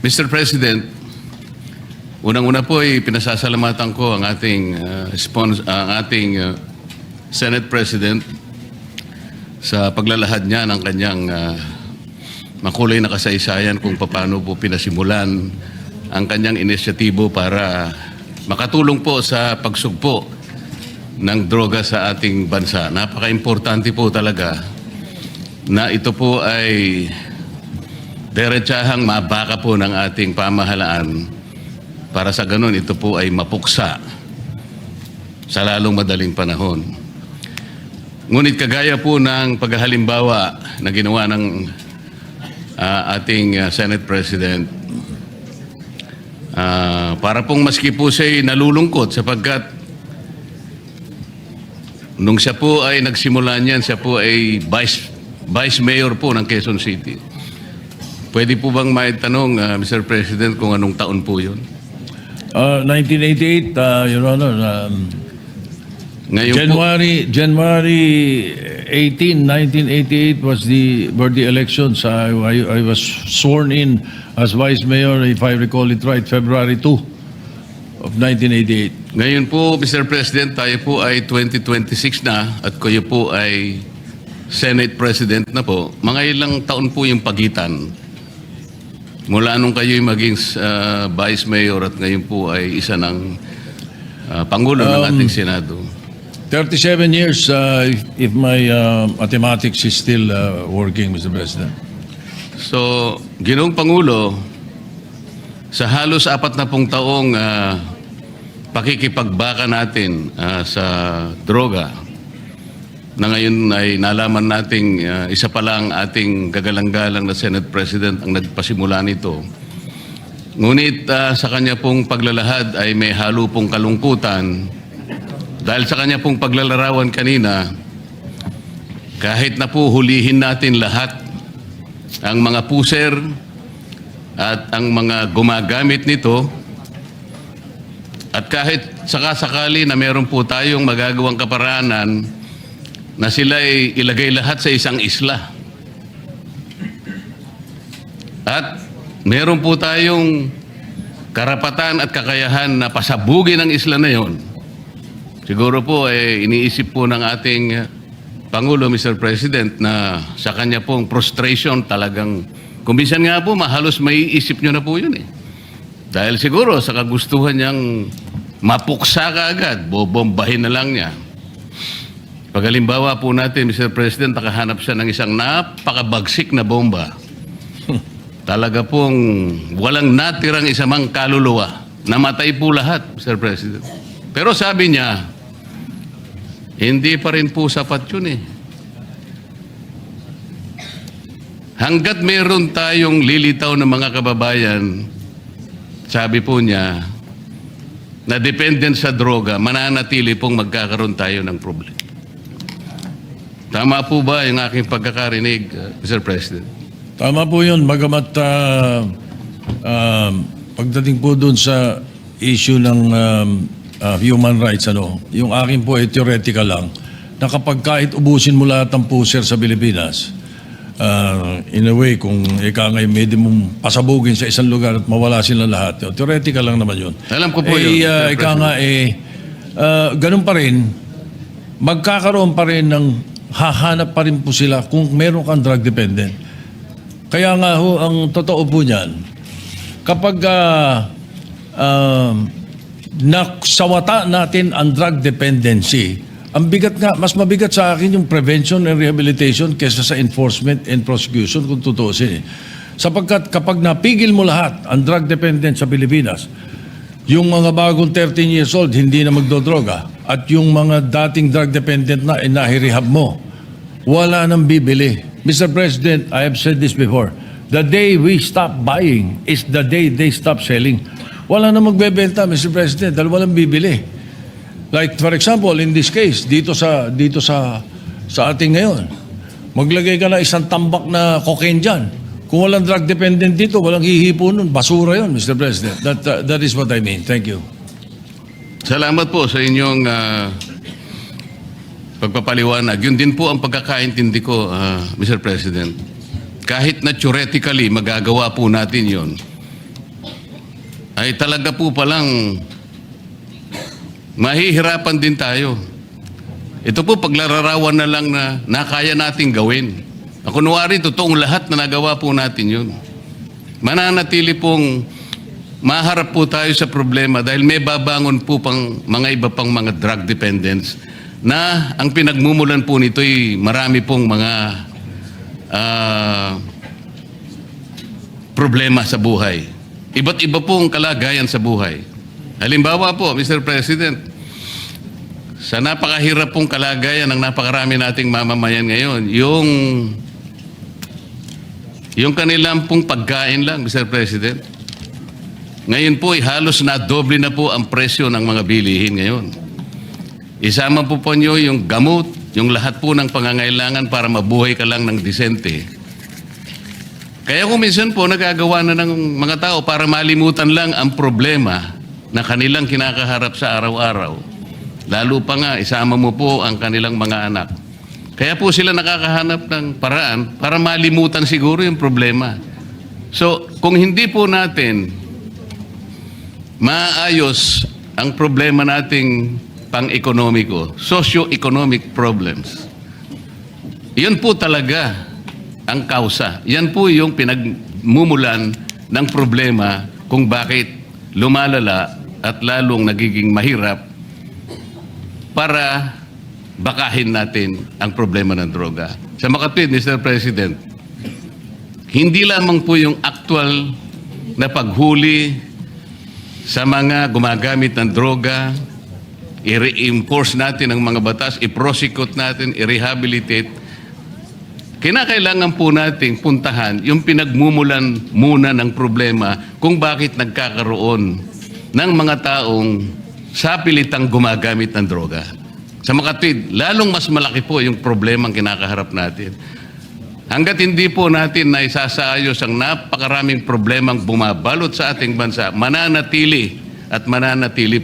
Mr. President, unang-una po ay pinasasalamatan ko ang ating Senate President sa paglalahad niya ng kanyang makulay na kasaysayan kung paano po pinasimulan ang kanyang inisyatibo para makatulong po sa pagsugpo ng droga sa ating bansa. Napaka-importante po talaga na ito po ay diretsahang mabaka po ng ating pamahalaan para sa ganun ito po ay mapuksa sa lalong madaling panahon. Ngunit kagaya po ng paghahalimbawa na ginawa ng ating Senate President, para pong maski po siya'y nalulungkot sapagkat nung siya po ay nagsimula niyan, siya po ay Vice Mayor po ng Quezon City. Pwede po bang maitanong, Mr. President, kung anong taon po yun? 1988, Your Honor. Ngayon January 18, 1988 were the elections. I was sworn in as Vice Mayor, if I recall it right, February 2 of 1988. Ngayon po, Mr. President, tayo po ay 2026 na at kayo po ay Senate President na po. Mga ilang taon po yung pagitan mula nung kayo'y maging Vice Mayor at ngayon po ay isa ng Pangulo ng ating Senado. 37 years, if my mathematics is still working, Mr. President. So, Ginoong Pangulo, sa halos 40 taong pakikipagbaka natin sa droga, na ngayon ay nalaman nating isa pa lang ating gagalang-galang na Senate President ang nagpasimula nito. Ngunit sa kanya pong paglalahad ay may halo pong kalungkutan dahil sa kanya pong paglalarawan kanina, kahit na po hulihin natin lahat ang mga puser at ang mga gumagamit nito, at kahit sakasakali na meron po tayong magagawang kaparaanan na sila ay ilagay lahat sa isang isla. At meron po tayong karapatan at kakayahan na pasabugin ang isla na yon. Siguro po iniisip po ng ating Pangulo, Mr. President, na sa kanya pong frustration talagang, kuminsan nga po mahalos maiisip nyo na po yun eh. Dahil siguro sa kagustuhan niyang mapuksa ka agad, bobombahin na lang niya. Paghalimbawa po natin, Mr. President, nakahanap siya ng isang napakabagsik na bomba. Talaga pong walang natirang isamang kaluluwa. Namatay po lahat, Mr. President. Pero sabi niya, hindi pa rin po sapat yun eh. Hanggat meron tayong lilitaw ng mga kababayan, sabi po niya, na dependent sa droga, mananatili pong magkakaroon tayo ng problema. Tama po ba yung aking pagkakarinig, Mr. President? Tama po yun. Bagamat pagdating po dun sa issue ng human rights, yung akin po ay theoretical lang, na kapag kahit ubusin mo lahat ng puser sa Pilipinas, in a way, kung ika ngay medyo mong pasabugin sa isang lugar at mawala sila lahat, theoretical lang naman yun. Alam ko po yun. Ika nga ganun pa rin, magkakaroon pa rin ng hahanap pa rin po sila kung meron kang drug dependent. Kaya nga ho, ang totoo po niyan, kapag naksawata natin ang drug dependency, ang bigat nga, mas mabigat sa akin yung prevention and rehabilitation kaysa sa enforcement and prosecution kung tutuusin. Sapagkat kapag napigil mo lahat ang drug dependent sa Pilipinas, yung mga bagong 13 years old hindi na magdodroga at yung mga dating drug dependent na inahirehab mo, wala nang bibili. Mr. President, I have said this before, the day we stop buying is the day they stop selling. Wala na magbebenta, Mr. President, dahil walang bibili. Like for example, in this case, dito sa ating ngayon, maglagay ka na isang tambak na cocaine dyan. Kung walang drug dependent dito, walang hihipo nun. Basura yun, Mr. President. That is what I mean. Thank you. Salamat po sa inyong pagpapaliwanag. Yun din po ang pagkakaintindi ko, Mr. President. Kahit na theoretically magagawa po natin yun, ay talaga po palang mahihirapan din tayo. Ito po paglararawan na lang na kaya nating gawin. Kunwari, totoong lahat na nagawa po natin yun. Mananatili pong maharap po tayo sa problema dahil may babangon po pang mga iba pang mga drug dependents na ang pinagmumulan po nito ay marami pong mga problema sa buhay. Iba't iba pong kalagayan sa buhay. Halimbawa po, Mr. President, sa napakahirap pong kalagayan ng napakarami nating mamamayan ngayon, yung kanilang pong pagkain lang, Mr. President. Ngayon po ay halos na doble na po ang presyo ng mga bilihin ngayon. Isama po nyo yung gamot, yung lahat po ng pangangailangan para mabuhay ka lang ng disente. Kaya kung minsan po nagagawa na ng mga tao para malimutan lang ang problema na kanilang kinakaharap sa araw-araw. Lalo pa nga, isama mo po ang kanilang mga anak. Kaya po sila nakakahanap ng paraan para malimutan siguro yung problema. So, kung hindi po natin maayos ang problema nating pang-ekonomiko, socio-economic problems, yun po talaga ang kausa. Yan po yung pinagmumulan ng problema kung bakit lumalala at lalong nagiging mahirap para bakahin natin ang problema ng droga. Sa makatwid, Mr. President, hindi lamang po yung actual na paghuli sa mga gumagamit ng droga, i-reinforce natin ang mga batas, i-prosecute natin, i-rehabilitate. Kinakailangan po nating puntahan yung pinagmumulan muna ng problema kung bakit nagkakaroon ng mga taong sapilitang gumagamit ng droga. Sa makatwid, lalong mas malaki po yung problema ang kinakaharap natin. Hanggat hindi po natin na isasaayos ang napakaraming problemang bumabalot sa ating bansa, mananatili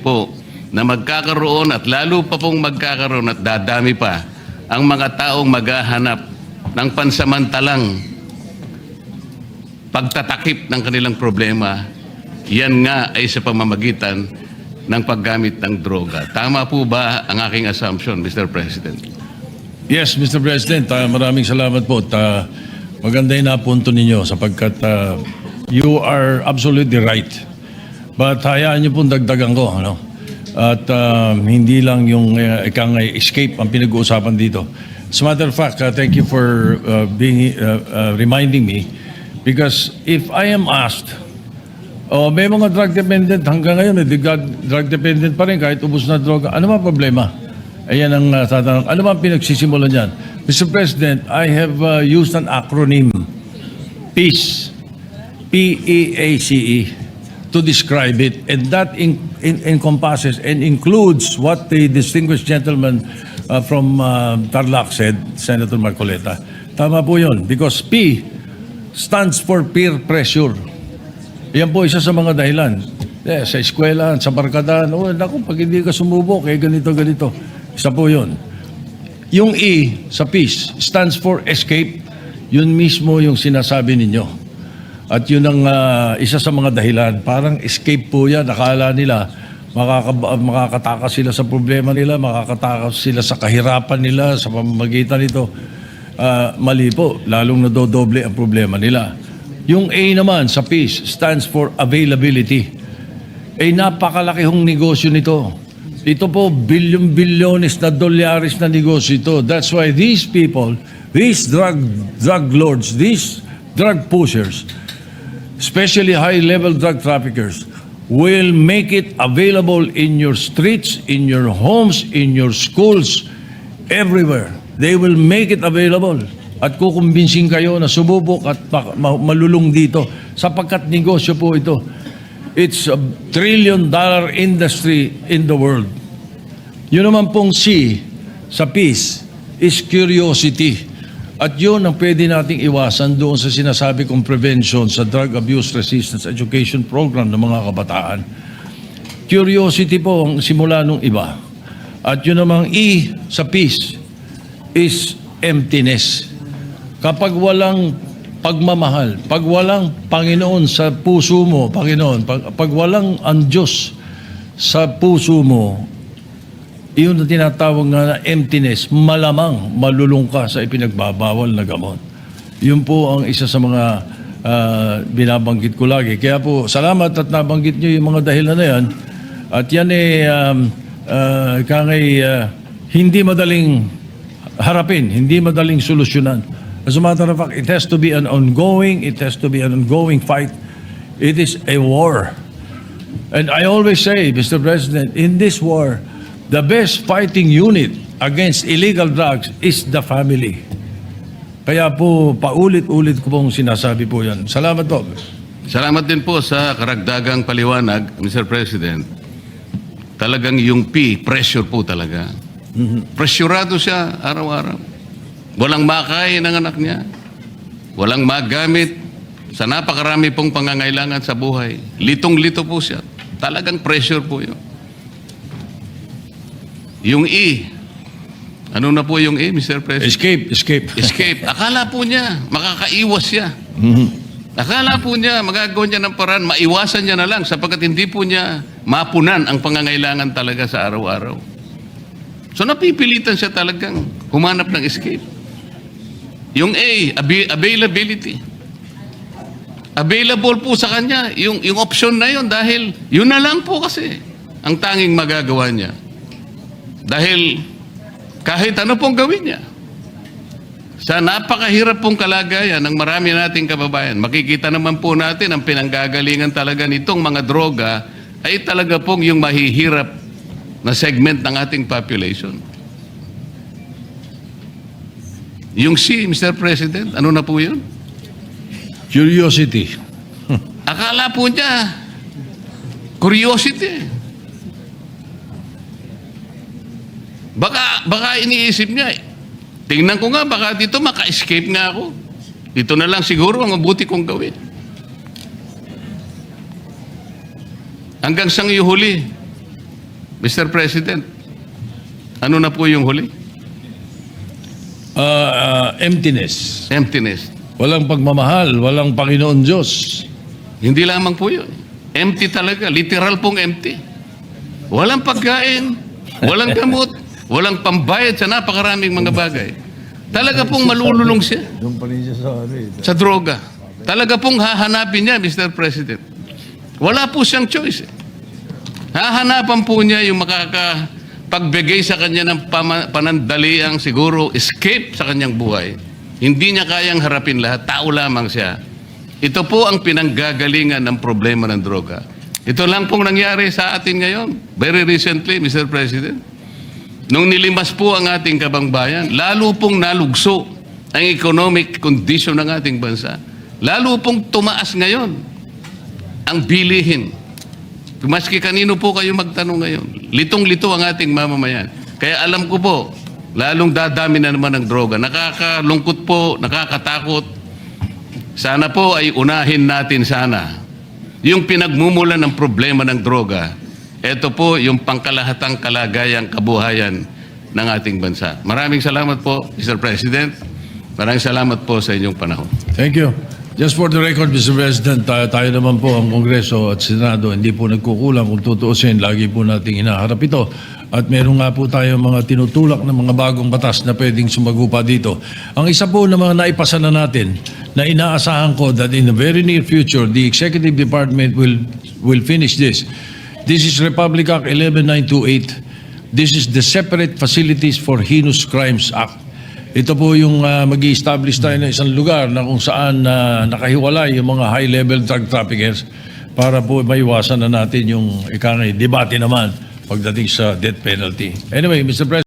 po na magkakaroon at lalo pa pong magkakaroon at dadami pa ang mga taong maghahanap ng pansamantalang pagtatakip ng kanilang problema. Yan nga ay sa pamamagitan ng paggamit ng droga. Tama po ba ang aking assumption, Mr. President? Yes, Mr. President, maraming salamat po. Maganda yung napunto ninyo sapagkat you are absolutely right. But hayaan niyo pong dagdagan ko. Ano? At hindi lang yung escape ang pinag-uusapan dito. As a matter of fact, thank you for reminding me because if I am asked, may mga drug dependent hanggang ngayon, may drug dependent pa rin kahit ubos na droga. Ano ba problema? Ayan ang tatanong. Ano ba ang pinagsisimulan dyan? Mr. President, I have used an acronym, PEACE, P-E-A-C-E, to describe it. And that encompasses and includes what the distinguished gentleman from Tarlac said, Senator Marcoleta. Tama po yun. Because P stands for peer pressure. Yan po isa sa mga dahilan. Sa eskwela, sa barkadahan, naku, pag hindi ka sumubok, ganito. Isa po yun. Yung E sa peace stands for escape. Yun mismo yung sinasabi ninyo. At yun ang isa sa mga dahilan. Parang escape po yan. Akala nila makakatakas sila sa problema nila, makakatakas sila sa kahirapan nila, sa pamamagitan nito. Mali po. Lalong nadodoble ang problema nila. Yung A naman sa peace stands for availability. Napakalaki hong negosyo nito. Ito po, bilyon-bilyones na dolyares na negosyo ito. That's why these people, these drug lords, these drug pushers, especially high-level drug traffickers, will make it available in your streets, in your homes, in your schools, everywhere. They will make it available. At kukumbinsin kayo na sububok at malulung dito sapagkat negosyo po ito. It's a $1 trillion industry in the world. Yun naman pong C sa peace is curiosity. At yun ang pwede nating iwasan doon sa sinasabi kong prevention sa Drug Abuse Resistance Education Program ng mga kabataan. Curiosity po ang simula nung iba. At yun namang E sa peace is emptiness. Kapag walang pagmamahal, pag walang Panginoon sa puso mo, Panginoon, pag walang ang Diyos sa puso mo, iyon na tinatawag nga na emptiness, malamang malulung ka sa ipinagbabawal na gamot. Yun po ang isa sa mga binabanggit ko lagi. Kaya po, salamat at nabanggit nyo yung mga dahilan na yan. At yan hindi madaling harapin, hindi madaling solusyonan. As a matter of fact, it has to be an ongoing fight. It is a war. And I always say, Mr. President, in this war, the best fighting unit against illegal drugs is the family. Kaya po, paulit-ulit ko pong sinasabi po yan. Salamat po. Salamat din po sa karagdagang paliwanag, Mr. President. Talagang yung pressure po talaga. Pressurado siya araw-araw. Walang makain ng anak niya. Walang magamit sa napakarami pong pangangailangan sa buhay. Litong-lito po siya. Talagang pressure po yun. Yung ano na po yung Mr. President? Escape. Akala po niya, makakaiwas siya. Akala po niya, magagawa niya ng paraan, maiwasan niya na lang sapagkat hindi po niya mapunan ang pangangailangan talaga sa araw-araw. So napipilitan siya talagang humanap ng escape. Yung availability. Available po sa kanya yung option na yun dahil yun na lang po kasi ang tanging magagawa niya. Dahil kahit ano pong gawin niya. Sa napakahirap pong kalagayan ng marami nating kababayan, makikita naman po natin ang pinanggagalingan talaga nitong mga droga ay talaga pong yung mahihirap na segment ng ating population. Yung Mr. President, ano na po yun? Curiosity. Akala po niya, curiosity. Baka iniisip niya, tingnan ko nga, baka dito maka-escape nga ako. Ito na lang siguro ang mabuti kong gawin. Hanggang sang huli, Mr. President, ano na po yung huli? Emptiness. Emptiness. Walang pagmamahal, walang Panginoon Diyos. Hindi lamang po yun. Empty talaga. Literal pong empty. Walang pagkain, walang gamot, walang pambayad sa napakaraming mga bagay. Talaga pong malululong siya sa droga. Talaga pong hahanapin niya, Mr. President. Wala po siyang choice. Hahanapan po niya yung makakapagbigay sa kanya ng panandaliang siguro escape sa kanyang buhay. Hindi niya kayang harapin lahat. Tao lamang siya. Ito po ang pinanggagalingan ng problema ng droga. Ito lang pong nangyari sa atin ngayon. Very recently, Mr. President. Nung nilimas po ang ating kabangbayan, lalo pong nalugso ang economic condition ng ating bansa. Lalo pong tumaas ngayon ang bilihin. Maski kanino po kayo magtanong ngayon, litong-lito ang ating mamamayan. Kaya alam ko po, lalong dadami na naman ng droga. Nakakalungkot po, nakakatakot. Sana po ay unahin natin sana yung pinagmumulan ng problema ng droga. Ito po yung pangkalahatang kalagayang kabuhayan ng ating bansa. Maraming salamat po, Mr. President. Maraming salamat po sa inyong panahon. Thank you. Just for the record, Mr. President, tayo naman po ang Kongreso at Senado, hindi po nagkukulang kung tutuusin. Lagi po nating hinaharap ito. At meron nga po tayo mga tinutulak na mga bagong batas na pwedeng sumagupa dito. Ang isa po na mga naipasa na natin na inaasahan ko that in the very near future, the Executive Department will finish this. This is Republic Act 11928. This is the Separate Facilities for Heinous Crimes Act. Ito po yung mag-i-establish tayo ng isang lugar na kung saan nakahiwalay yung mga high-level drug traffickers para po maiwasan na natin yung debate naman pagdating sa death penalty. Anyway, Mr. President,